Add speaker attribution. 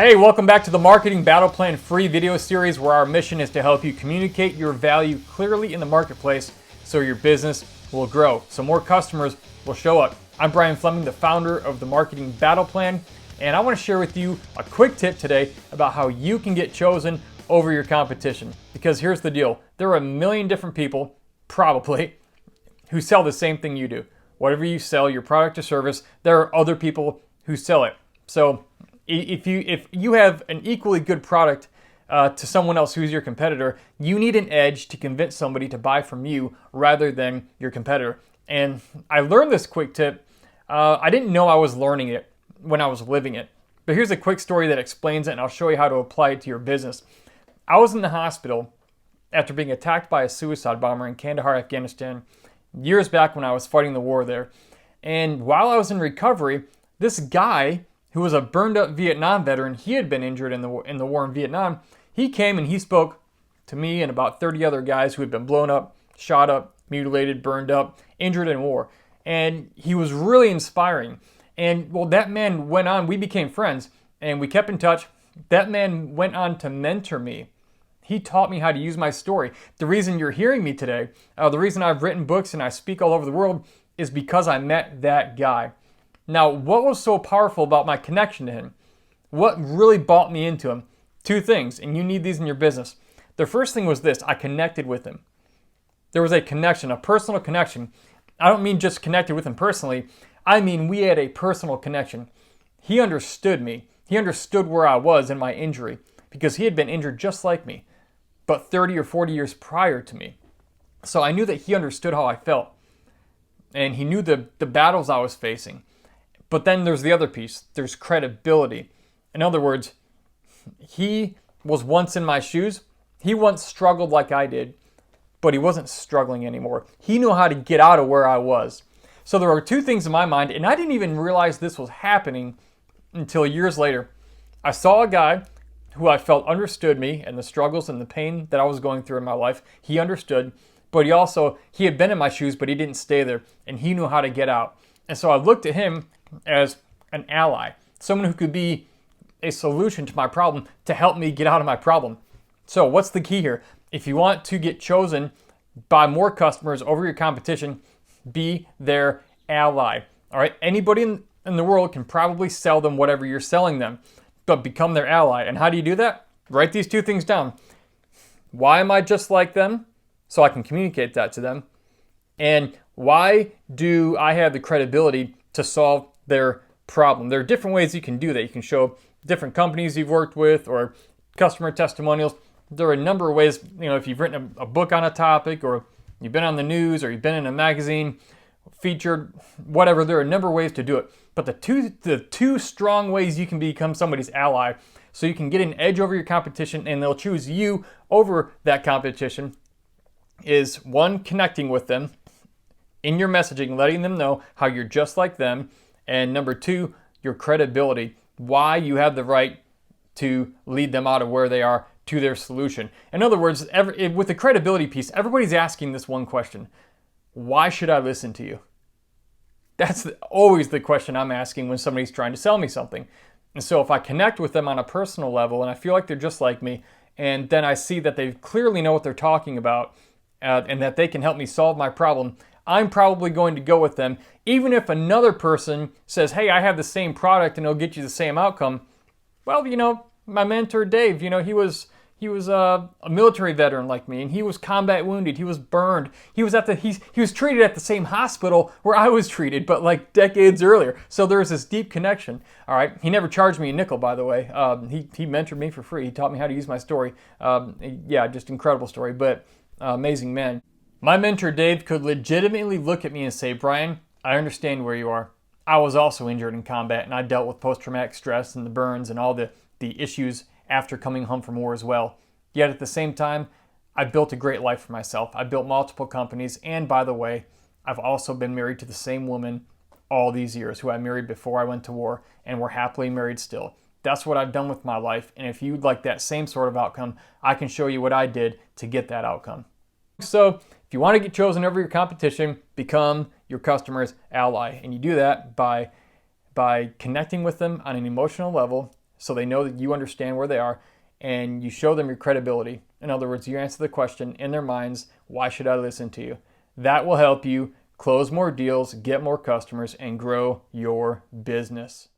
Speaker 1: Hey, welcome back to the Marketing Battle Plan free video series where our mission is to help you communicate your value clearly in the marketplace so your business will grow, so more customers will show up. I'm Brian Fleming, the founder of the Marketing Battle Plan, and I want to share with you a quick tip today about how you can get chosen over your competition. Because here's the deal, there are a million different people, probably, who sell the same thing you do. Whatever you sell, your product or service, there are other people who sell it. So if you have an equally good product to someone else who's your competitor, you need an edge to convince somebody to buy from you rather than your competitor. And I learned this quick tip. I didn't know I was learning it when I was living it. But here's a quick story that explains it, and I'll show you how to apply it to your business. I was in the hospital after being attacked by a suicide bomber in Kandahar, Afghanistan, years back when I was fighting the war there. And while I was in recovery, this guy who was a burned up Vietnam veteran, he had been injured in the war in Vietnam, he came and he spoke to me and about 30 other guys who had been blown up, shot up, mutilated, burned up, injured in war. And he was really inspiring. And well, that man went on, we became friends and we kept in touch. That man went on to mentor me. He taught me how to use my story. The reason you're hearing me today, the reason I've written books and I speak all over the world is because I met that guy. Now, what was so powerful about my connection to him? What really brought me into him? Two things, and you need these in your business. The first thing was this: I connected with him. There was a connection, a personal connection. I don't mean just connected with him personally. I mean we had a personal connection. He understood me. He understood where I was in my injury because he had been injured just like me, but 30 or 40 years prior to me. So I knew that he understood how I felt, and he knew the battles I was facing. But then there's the other piece. There's credibility. In other words, he was once in my shoes. He once struggled like I did, but he wasn't struggling anymore. He knew how to get out of where I was. So there were two things in my mind, and I didn't even realize this was happening until years later. I saw a guy who I felt understood me and the struggles and the pain that I was going through in my life. He understood, but he had been in my shoes, but he didn't stay there, and he knew how to get out. And so I looked at him as an ally, someone who could be a solution to my problem to help me get out of my problem. So what's the key here? If you want to get chosen by more customers over your competition, be their ally. All right, anybody in the world can probably sell them whatever you're selling them, but become their ally. And how do you do that? Write these two things down. Why am I just like them? So I can communicate that to them. And why do I have the credibility to solve their problem? There are different ways you can do that. You can show different companies you've worked with or customer testimonials. There are a number of ways, if you've written a book on a topic or you've been on the news or you've been in a magazine, featured, whatever, there are a number of ways to do it. But the two strong ways you can become somebody's ally so you can get an edge over your competition and they'll choose you over that competition is one, connecting with them in your messaging, letting them know how you're just like them. And number two, your credibility, why you have the right to lead them out of where they are to their solution. In other words, with the credibility piece, everybody's asking this one question: why should I listen to you? That's always the question I'm asking when somebody's trying to sell me something. And so if I connect with them on a personal level and I feel like they're just like me, and then I see that they clearly know what they're talking about and that they can help me solve my problem, I'm probably going to go with them. Even if another person says, hey, I have the same product and it'll get you the same outcome. Well, my mentor Dave, he was a military veteran like me, and he was combat wounded. He was burned. He was treated at the same hospital where I was treated, but like decades earlier. So there's this deep connection. All right. He never charged me a nickel, by the way. He mentored me for free. He taught me how to use my story. Just incredible story, but amazing man. My mentor Dave could legitimately look at me and say, Brian, I understand where you are. I was also injured in combat, and I dealt with post-traumatic stress and the burns and all the issues after coming home from war as well. Yet at the same time, I built a great life for myself. I built multiple companies, and by the way, I've also been married to the same woman all these years who I married before I went to war, and we're happily married still. That's what I've done with my life, and if you'd like that same sort of outcome, I can show you what I did to get that outcome. So if you want to get chosen over your competition, become your customer's ally. And you do that by connecting with them on an emotional level, so they know that you understand where they are, and you show them your credibility. In other words, you answer the question in their minds, why should I listen to you? That will help you close more deals, get more customers, and grow your business.